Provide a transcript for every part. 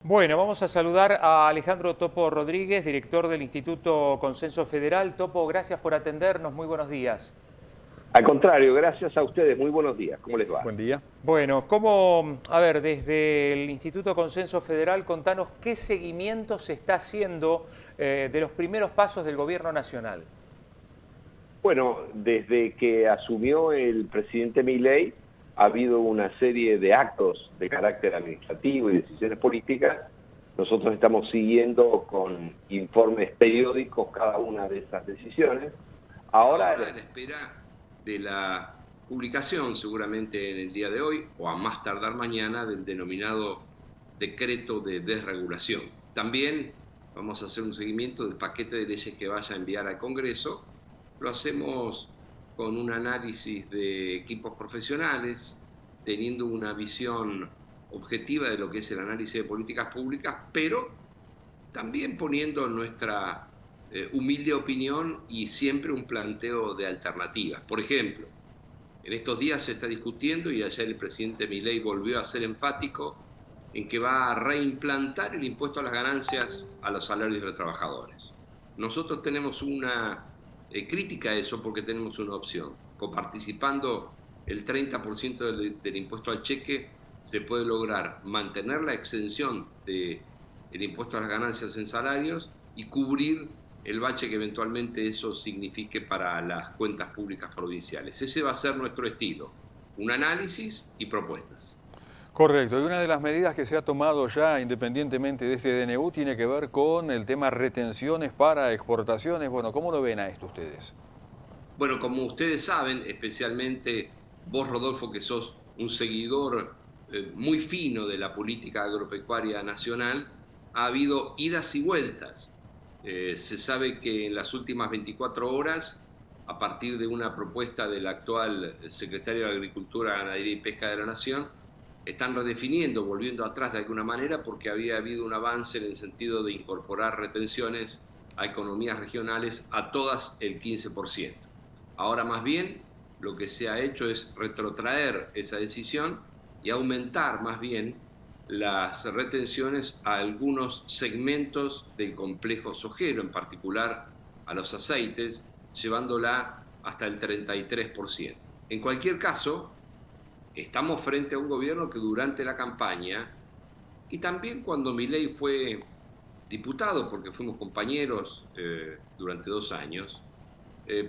Bueno, vamos a saludar a Alejandro Topo Rodríguez, director del Instituto Consenso Federal. Topo, gracias por atendernos. Muy buenos días. Al contrario, gracias a ustedes. Muy buenos días. ¿Cómo les va? Buen día. Bueno, desde el Instituto Consenso Federal, contanos qué seguimiento se está haciendo de los primeros pasos del gobierno nacional. Bueno, desde que asumió el presidente Milei, ha habido una serie de actos de carácter administrativo y decisiones políticas. Nosotros estamos siguiendo con informes periódicos cada una de esas decisiones. Ahora en espera de la publicación, seguramente en el día de hoy, o a más tardar mañana, del denominado decreto de desregulación. También vamos a hacer un seguimiento del paquete de leyes que vaya a enviar al Congreso. Lo hacemos con un análisis de equipos profesionales, teniendo una visión objetiva de lo que es el análisis de políticas públicas, pero también poniendo nuestra humilde opinión y siempre un planteo de alternativas. Por ejemplo, en estos días se está discutiendo, y ayer el presidente Milei volvió a ser enfático, en que va a reimplantar el impuesto a las ganancias a los salarios de los trabajadores. Nosotros tenemos una crítica a eso porque tenemos una opción. Coparticipando el 30% del impuesto al cheque, se puede lograr mantener la exención del impuesto a las ganancias en salarios y cubrir el bache que eventualmente eso signifique para las cuentas públicas provinciales. Ese va a ser nuestro estilo, un análisis y propuestas. Correcto, y una de las medidas que se ha tomado ya independientemente de este DNU tiene que ver con el tema retenciones para exportaciones. Bueno, ¿cómo lo ven a esto ustedes? Bueno, como ustedes saben, especialmente vos, Rodolfo, que sos un seguidor muy fino de la política agropecuaria nacional, ha habido idas y vueltas. Se sabe que en las últimas 24 horas, a partir de una propuesta del actual secretario de Agricultura, Ganadería y Pesca de la Nación, están redefiniendo, volviendo atrás de alguna manera, porque había habido un avance en el sentido de incorporar retenciones a economías regionales a todas el 15%. Ahora más bien lo que se ha hecho es retrotraer esa decisión y aumentar más bien las retenciones a algunos segmentos del complejo sojero, en particular a los aceites, llevándola hasta el 33%. En cualquier caso, estamos frente a un gobierno que durante la campaña, y también cuando Milei fue diputado, porque fuimos compañeros durante 2 años,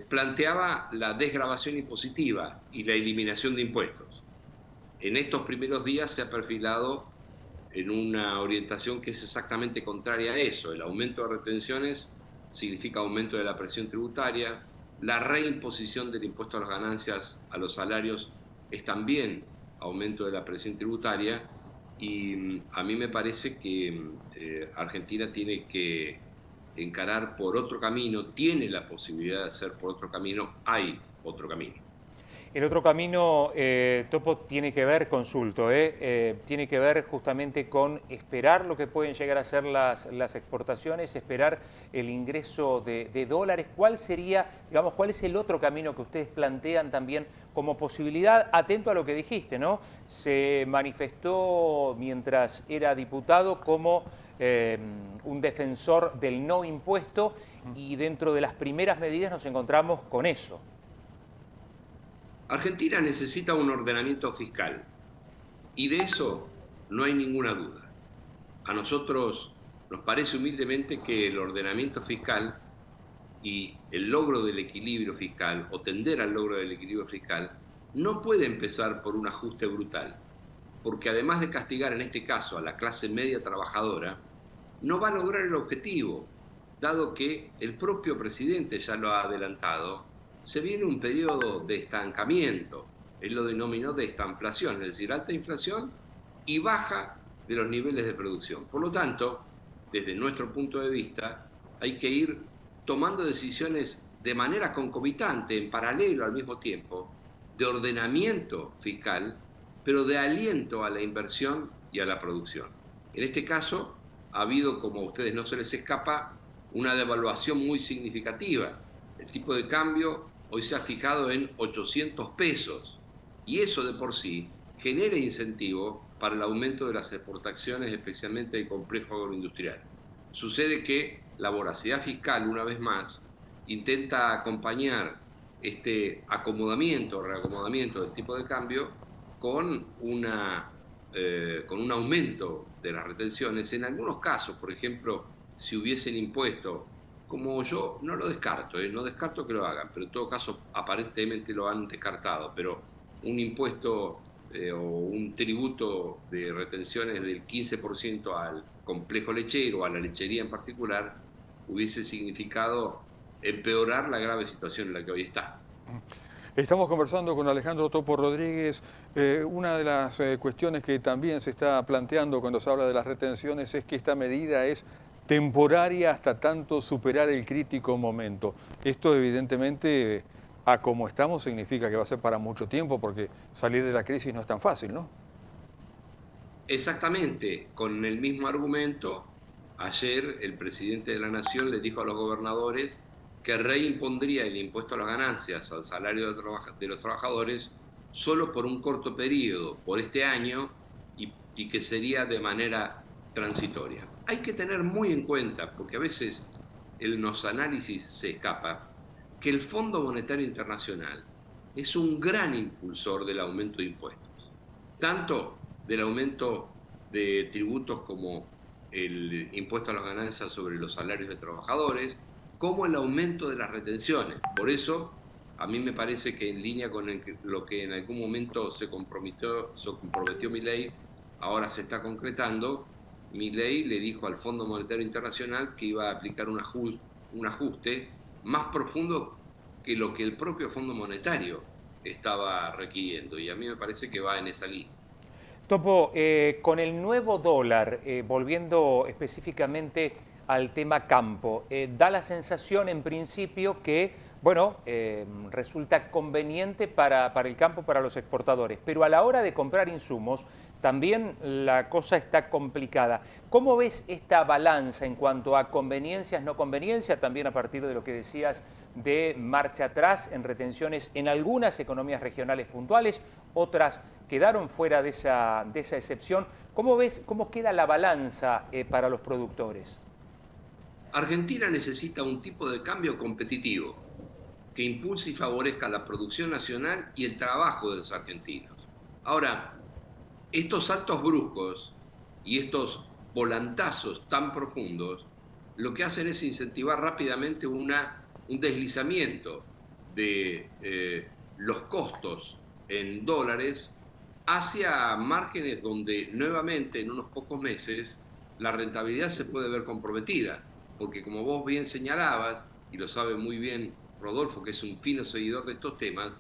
planteaba la desgravación impositiva y la eliminación de impuestos. En estos primeros días se ha perfilado en una orientación que es exactamente contraria a eso. El aumento de retenciones significa aumento de la presión tributaria, la reimposición del impuesto a las ganancias a los salarios es también aumento de la presión tributaria, y a mí me parece que Argentina tiene que encarar por otro camino, tiene la posibilidad de hacer por otro camino, hay otro camino. El otro camino, Topo, tiene que ver, tiene que ver justamente con esperar lo que pueden llegar a ser las exportaciones, esperar el ingreso de dólares. ¿Cuál sería, digamos, cuál es el otro camino que ustedes plantean también como posibilidad? Atento a lo que dijiste, ¿no? Se manifestó mientras era diputado como un defensor del no impuesto, y dentro de las primeras medidas nos encontramos con eso. Argentina necesita un ordenamiento fiscal, y de eso no hay ninguna duda. A nosotros nos parece humildemente que el ordenamiento fiscal y el logro del equilibrio fiscal, o tender al logro del equilibrio fiscal, no puede empezar por un ajuste brutal, porque además de castigar en este caso a la clase media trabajadora, no va a lograr el objetivo, dado que el propio presidente ya lo ha adelantado. Se viene un periodo de estancamiento, él lo denominó de estanflación, es decir, alta inflación y baja de los niveles de producción. Por lo tanto, desde nuestro punto de vista, hay que ir tomando decisiones de manera concomitante, en paralelo al mismo tiempo, de ordenamiento fiscal, pero de aliento a la inversión y a la producción. En este caso, ha habido, como a ustedes no se les escapa, una devaluación muy significativa. El tipo de cambio hoy se ha fijado en 800 pesos, y eso de por sí genere incentivo para el aumento de las exportaciones, especialmente del complejo agroindustrial. Sucede que la voracidad fiscal, una vez más, intenta acompañar este acomodamiento, reacomodamiento del tipo de cambio con un aumento de las retenciones. En algunos casos, por ejemplo, si hubiesen impuesto, como yo no lo descarto, no descarto que lo hagan, pero en todo caso aparentemente lo han descartado, pero un impuesto o un tributo de retenciones del 15% al complejo lechero, a la lechería en particular, hubiese significado empeorar la grave situación en la que hoy está. Estamos conversando con Alejandro Topo Rodríguez. Una de las cuestiones que también se está planteando cuando se habla de las retenciones es que esta medida es temporaria hasta tanto superar el crítico momento. Esto evidentemente, a como estamos, significa que va a ser para mucho tiempo, porque salir de la crisis no es tan fácil, ¿no? Exactamente, con el mismo argumento, ayer el presidente de la Nación le dijo a los gobernadores que reimpondría el impuesto a las ganancias al salario de los trabajadores solo por un corto periodo, por este año, y que sería de manera transitoria. Hay que tener muy en cuenta, porque a veces en los análisis se escapa, que el Fondo Monetario Internacional es un gran impulsor del aumento de impuestos, tanto del aumento de tributos como el impuesto a las ganancias sobre los salarios de trabajadores, como el aumento de las retenciones. Por eso, a mí me parece que en línea con lo que en algún momento se comprometió Milei, ahora se está concretando. Milei le dijo al Fondo Monetario Internacional que iba a aplicar un ajuste más profundo que lo que el propio Fondo Monetario estaba requiriendo, y a mí me parece que va en esa línea. Topo, con el nuevo dólar, volviendo específicamente al tema campo, da la sensación en principio que, bueno, resulta conveniente para el campo, para los exportadores, pero a la hora de comprar insumos también la cosa está complicada. ¿Cómo ves esta balanza en cuanto a conveniencias, no conveniencias, también a partir de lo que decías de marcha atrás en retenciones en algunas economías regionales puntuales, otras quedaron fuera de esa excepción? ¿Cómo ves, cómo queda la balanza para los productores? Argentina necesita un tipo de cambio competitivo que impulse y favorezca la producción nacional y el trabajo de los argentinos. Ahora, estos saltos bruscos y estos volantazos tan profundos lo que hacen es incentivar rápidamente un deslizamiento de los costos en dólares hacia márgenes donde nuevamente en unos pocos meses la rentabilidad se puede ver comprometida, porque como vos bien señalabas, y lo sabe muy bien Rodolfo, que es un fino seguidor de estos temas,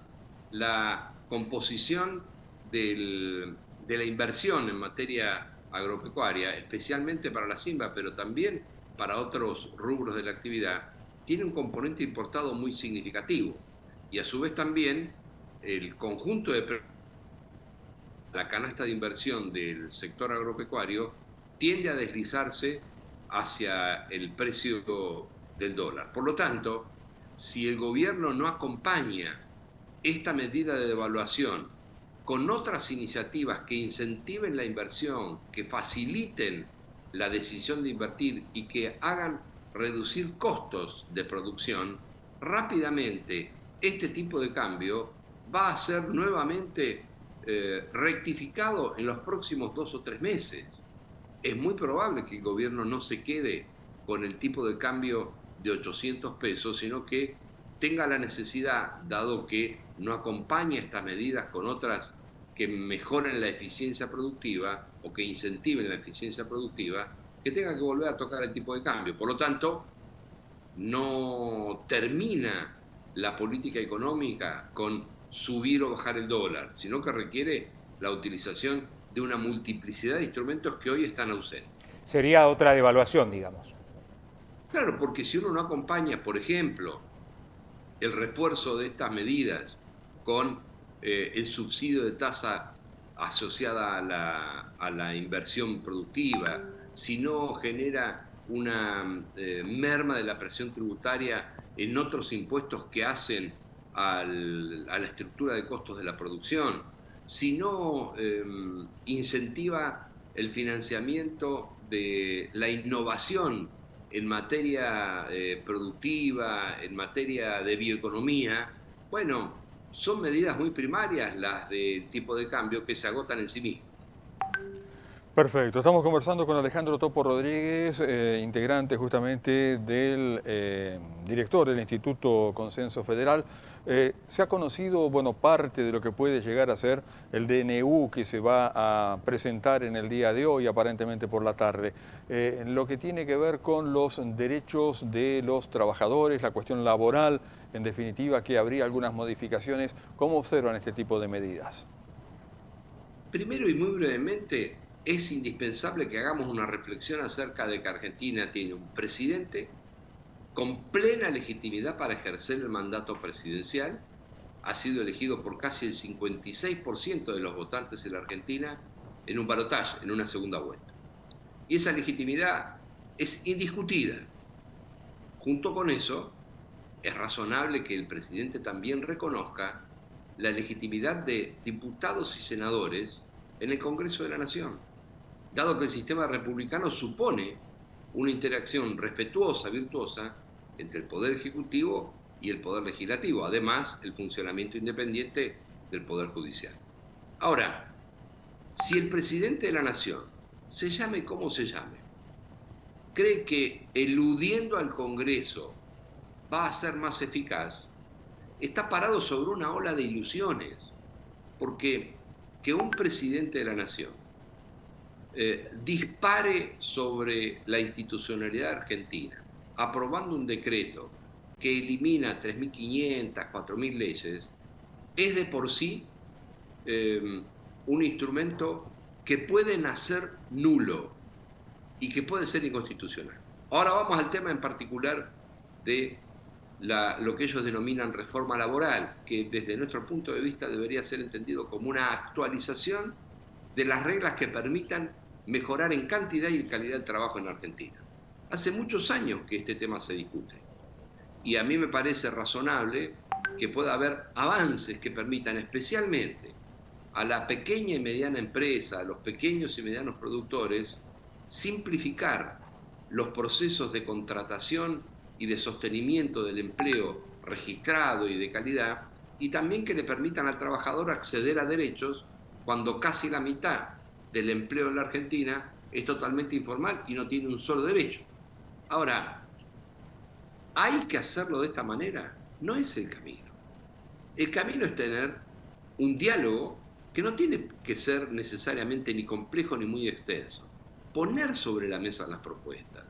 la composición de la inversión en materia agropecuaria, especialmente para la Simba, pero también para otros rubros de la actividad, tiene un componente importado muy significativo. Y a su vez también el conjunto de la canasta de inversión del sector agropecuario tiende a deslizarse hacia el precio del dólar. Por lo tanto, si el gobierno no acompaña esta medida de devaluación con otras iniciativas que incentiven la inversión, que faciliten la decisión de invertir y que hagan reducir costos de producción, rápidamente este tipo de cambio va a ser nuevamente rectificado en los próximos 2 o 3 meses. Es muy probable que el gobierno no se quede con el tipo de cambio de 800 pesos, sino que tenga la necesidad, dado que no acompaña estas medidas con otras que mejoren la eficiencia productiva o que incentiven la eficiencia productiva, que tenga que volver a tocar el tipo de cambio. Por lo tanto, no termina la política económica con subir o bajar el dólar, sino que requiere la utilización de una multiplicidad de instrumentos que hoy están ausentes. Sería otra devaluación, digamos. Claro, porque si uno no acompaña, por ejemplo, el refuerzo de estas medidas con el subsidio de tasa asociada a la inversión productiva, si no genera una merma de la presión tributaria en otros impuestos que hacen a la estructura de costos de la producción, si no incentiva el financiamiento de la innovación en materia productiva, en materia de bioeconomía, bueno, son medidas muy primarias las del tipo de cambio que se agotan en sí mismas. Perfecto, estamos conversando con Alejandro Topo Rodríguez, integrante justamente del director del Instituto Consenso Federal. Se ha conocido, bueno, parte de lo que puede llegar a ser el DNU que se va a presentar en el día de hoy, aparentemente por la tarde. Lo que tiene que ver con los derechos de los trabajadores, la cuestión laboral, en definitiva, que habría algunas modificaciones. ¿Cómo observan este tipo de medidas? Primero y muy brevemente, es indispensable que hagamos una reflexión acerca de que Argentina tiene un presidente con plena legitimidad para ejercer el mandato presidencial, ha sido elegido por casi el 56% de los votantes en la Argentina en un balotaje, en una segunda vuelta. Y esa legitimidad es indiscutida. Junto con eso, es razonable que el presidente también reconozca la legitimidad de diputados y senadores en el Congreso de la Nación, dado que el sistema republicano supone una interacción respetuosa, virtuosa, entre el Poder Ejecutivo y el Poder Legislativo, además el funcionamiento independiente del Poder Judicial. Ahora, si el presidente de la Nación, se llame como se llame, cree que eludiendo al Congreso va a ser más eficaz, está parado sobre una ola de ilusiones, porque que un presidente de la Nación dispare sobre la institucionalidad argentina, aprobando un decreto que elimina 3.500, 4.000 leyes, es de por sí un instrumento que puede nacer nulo y que puede ser inconstitucional. Ahora vamos al tema en particular de lo que ellos denominan reforma laboral, que desde nuestro punto de vista debería ser entendido como una actualización de las reglas que permitan mejorar en cantidad y calidad el trabajo en Argentina. Hace muchos años que este tema se discute y a mí me parece razonable que pueda haber avances que permitan especialmente a la pequeña y mediana empresa, a los pequeños y medianos productores, simplificar los procesos de contratación y de sostenimiento del empleo registrado y de calidad, y también que le permitan al trabajador acceder a derechos cuando casi la mitad del empleo en la Argentina es totalmente informal y no tiene un solo derecho. Ahora, ¿hay que hacerlo de esta manera? No es el camino. El camino es tener un diálogo que no tiene que ser necesariamente ni complejo ni muy extenso. Poner sobre la mesa las propuestas,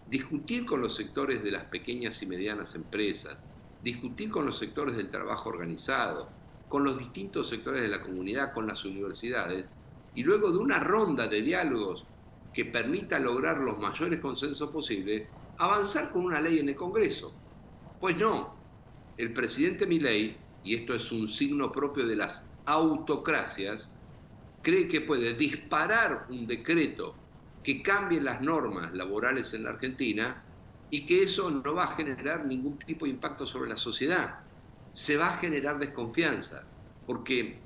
discutir con los sectores de las pequeñas y medianas empresas, discutir con los sectores del trabajo organizado, con los distintos sectores de la comunidad, con las universidades, y luego de una ronda de diálogos que permita lograr los mayores consensos posibles, avanzar con una ley en el Congreso. Pues no, el presidente Milei, y esto es un signo propio de las autocracias, cree que puede disparar un decreto que cambie las normas laborales en la Argentina y que eso no va a generar ningún tipo de impacto sobre la sociedad. Se va a generar desconfianza, porque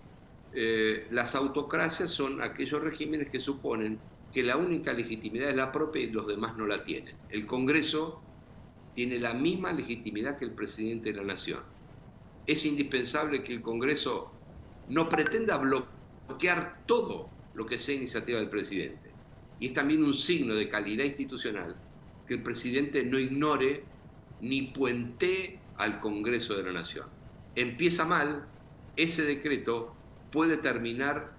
las autocracias son aquellos regímenes que suponen que la única legitimidad es la propia y los demás no la tienen. El Congreso tiene la misma legitimidad que el presidente de la Nación. Es indispensable que el Congreso no pretenda bloquear todo lo que sea iniciativa del presidente. Y es también un signo de calidad institucional que el presidente no ignore ni puentee al Congreso de la Nación. Empieza mal, ese decreto puede terminar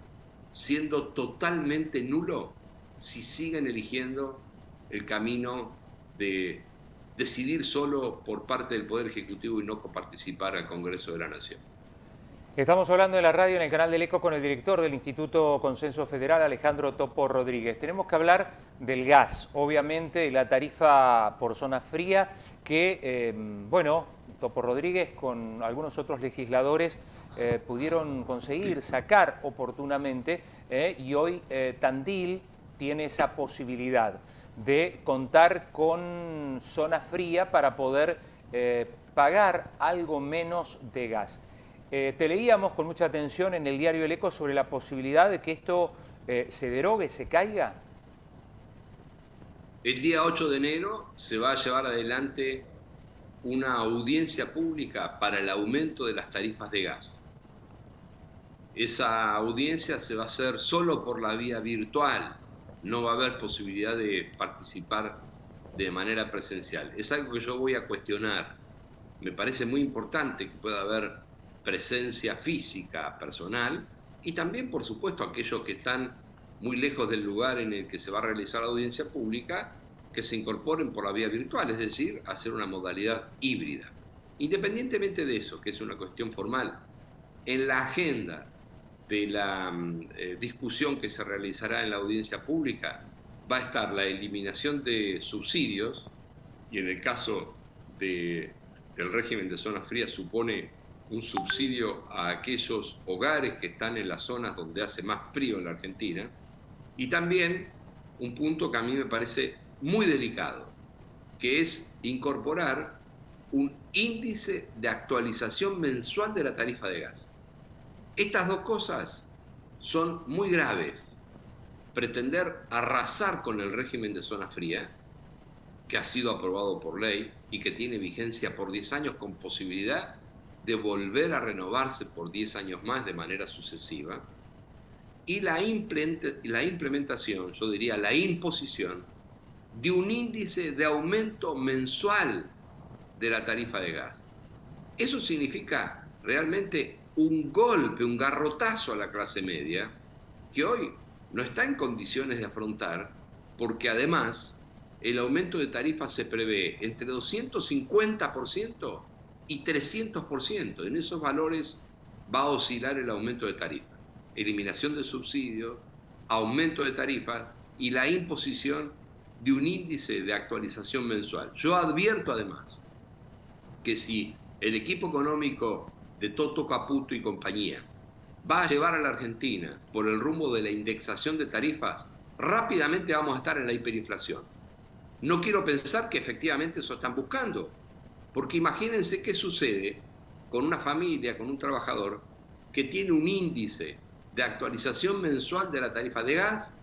siendo totalmente nulo si siguen eligiendo el camino de decidir solo por parte del Poder Ejecutivo y no participar al Congreso de la Nación. Estamos hablando de la radio en el canal del ECO con el director del Instituto Consenso Federal, Alejandro Topo Rodríguez. Tenemos que hablar del gas, obviamente, de la tarifa por zona fría, que, bueno, Topo Rodríguez con algunos otros legisladores pudieron conseguir sacar oportunamente y hoy Tandil tiene esa posibilidad de contar con zona fría para poder pagar algo menos de gas. Te leíamos con mucha atención en el diario El Eco sobre la posibilidad de que esto se derogue, se caiga. El día 8 de enero se va a llevar adelante una audiencia pública para el aumento de las tarifas de gas. Esa audiencia se va a hacer solo por la vía virtual, no va a haber posibilidad de participar de manera presencial. Es algo que yo voy a cuestionar. Me parece muy importante que pueda haber presencia física, personal, y también, por supuesto, aquellos que están muy lejos del lugar en el que se va a realizar la audiencia pública, que se incorporen por la vía virtual, es decir, hacer una modalidad híbrida. Independientemente de eso, que es una cuestión formal, en la agenda de la discusión que se realizará en la audiencia pública va a estar la eliminación de subsidios, y en el caso del régimen de zonas frías supone un subsidio a aquellos hogares que están en las zonas donde hace más frío en la Argentina, y también un punto que a mí me parece muy delicado, que es incorporar un índice de actualización mensual de la tarifa de gas. Estas dos cosas son muy graves. Pretender arrasar con el régimen de zona fría, que ha sido aprobado por ley y que tiene vigencia por 10 años con posibilidad de volver a renovarse por 10 años más de manera sucesiva, y la implementación, yo diría la imposición, de un índice de aumento mensual de la tarifa de gas. Eso significa realmente un golpe, un garrotazo a la clase media, que hoy no está en condiciones de afrontar, porque además el aumento de tarifas se prevé entre 250% y 300%. En esos valores va a oscilar el aumento de tarifas. Eliminación del subsidio, aumento de tarifas y la imposición de un índice de actualización mensual. Yo advierto además que si el equipo económico de Toto Caputo y compañía va a llevar a la Argentina por el rumbo de la indexación de tarifas, rápidamente vamos a estar en la hiperinflación. No quiero pensar que efectivamente eso están buscando, porque imagínense qué sucede con una familia, con un trabajador que tiene un índice de actualización mensual de la tarifa de gas,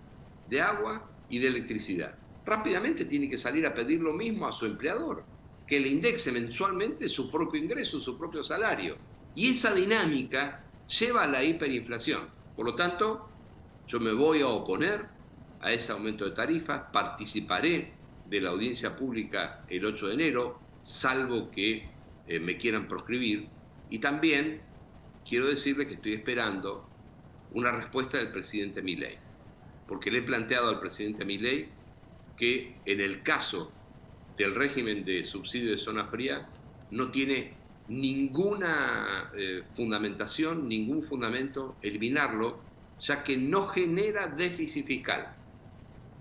de agua y de electricidad. Rápidamente tiene que salir a pedir lo mismo a su empleador, que le indexe mensualmente su propio ingreso, su propio salario. Y esa dinámica lleva a la hiperinflación. Por lo tanto, yo me voy a oponer a ese aumento de tarifas, participaré de la audiencia pública el 8 de enero, salvo que me quieran proscribir, y también quiero decirle que estoy esperando una respuesta del presidente Milei, porque le he planteado al presidente Milei que en el caso del régimen de subsidio de zona fría no tiene ninguna fundamentación, ningún fundamento eliminarlo, ya que no genera déficit fiscal.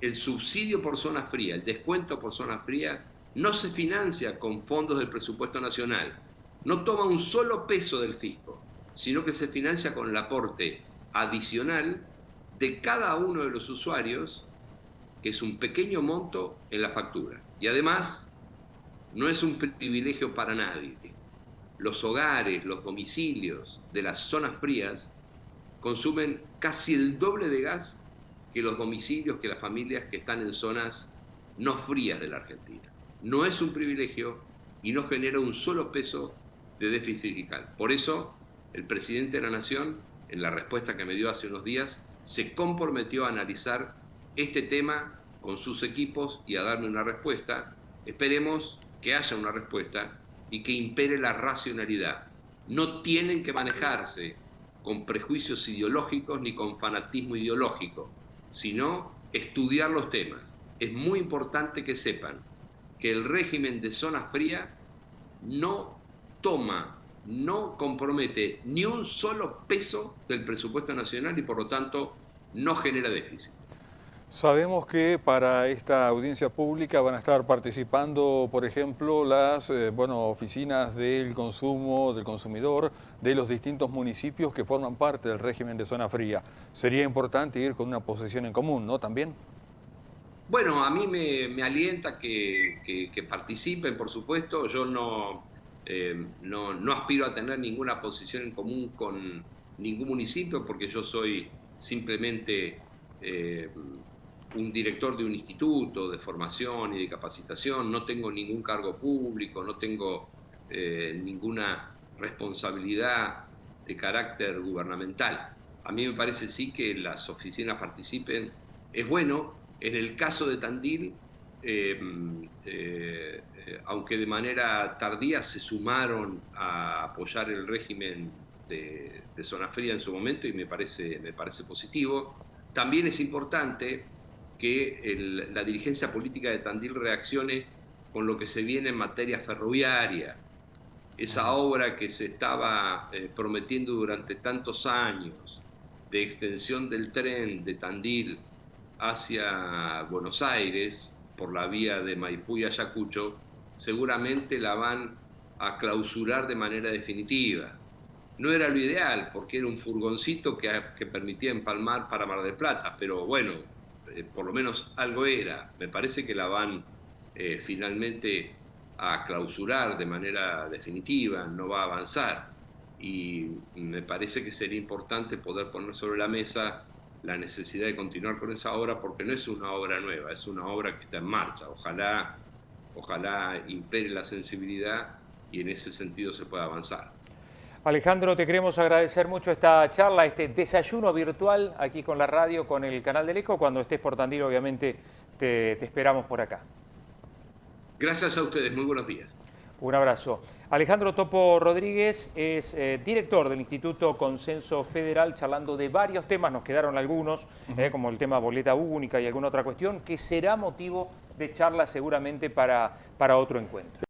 El subsidio por zona fría, el descuento por zona fría, no se financia con fondos del presupuesto nacional, no toma un solo peso del fisco, sino que se financia con el aporte adicional de cada uno de los usuarios, que es un pequeño monto en la factura. Y además, no es un privilegio para nadie. Los hogares, los domicilios de las zonas frías consumen casi el doble de gas que los domicilios, que las familias que están en zonas no frías de la Argentina. No es un privilegio y no genera un solo peso de déficit fiscal. Por eso, el presidente de la Nación, en la respuesta que me dio hace unos días, se comprometió a analizar este tema con sus equipos y a darme una respuesta. Esperemos que haya una respuesta y que impere la racionalidad. No tienen que manejarse con prejuicios ideológicos ni con fanatismo ideológico, sino estudiar los temas. Es muy importante que sepan que el régimen de zona fría no toma, no compromete ni un solo peso del presupuesto nacional y por lo tanto no genera déficit. Sabemos que para esta audiencia pública van a estar participando, por ejemplo, las oficinas del consumo, del consumidor, de los distintos municipios que forman parte del régimen de zona fría. Sería importante ir con una posición en común, ¿no? También. Bueno, a mí me alienta que participen, por supuesto. Yo no aspiro a tener ninguna posición en común con ningún municipio, porque yo soy simplemente un director de un instituto de formación y de capacitación, no tengo ningún cargo público, no tengo ninguna responsabilidad de carácter gubernamental. A mí me parece sí que las oficinas participen, es bueno. En el caso de Tandil, aunque de manera tardía se sumaron a apoyar el régimen de zona fría en su momento, y me parece positivo. También es importante que la dirigencia política de Tandil reaccione con lo que se viene en materia ferroviaria. Esa obra que se estaba prometiendo durante tantos años de extensión del tren de Tandil hacia Buenos Aires por la vía de Maipú y Ayacucho, seguramente la van a clausurar de manera definitiva. No era lo ideal, porque era un furgoncito que permitía empalmar para Mar del Plata, pero bueno, por lo menos algo era. Me parece que la van finalmente a clausurar de manera definitiva, no va a avanzar. Y me parece que sería importante poder poner sobre la mesa la necesidad de continuar con esa obra, porque no es una obra nueva, es una obra que está en marcha. Ojalá impere la sensibilidad y en ese sentido se pueda avanzar. Alejandro, te queremos agradecer mucho esta charla, este desayuno virtual aquí con la radio, con el canal del Eco. Cuando estés por Tandil, obviamente, te esperamos por acá. Gracias a ustedes, muy buenos días. Un abrazo. Alejandro Topo Rodríguez es director del Instituto Consenso Federal, charlando de varios temas. Nos quedaron algunos, como el tema boleta única y alguna otra cuestión, que será motivo de charla seguramente para otro encuentro.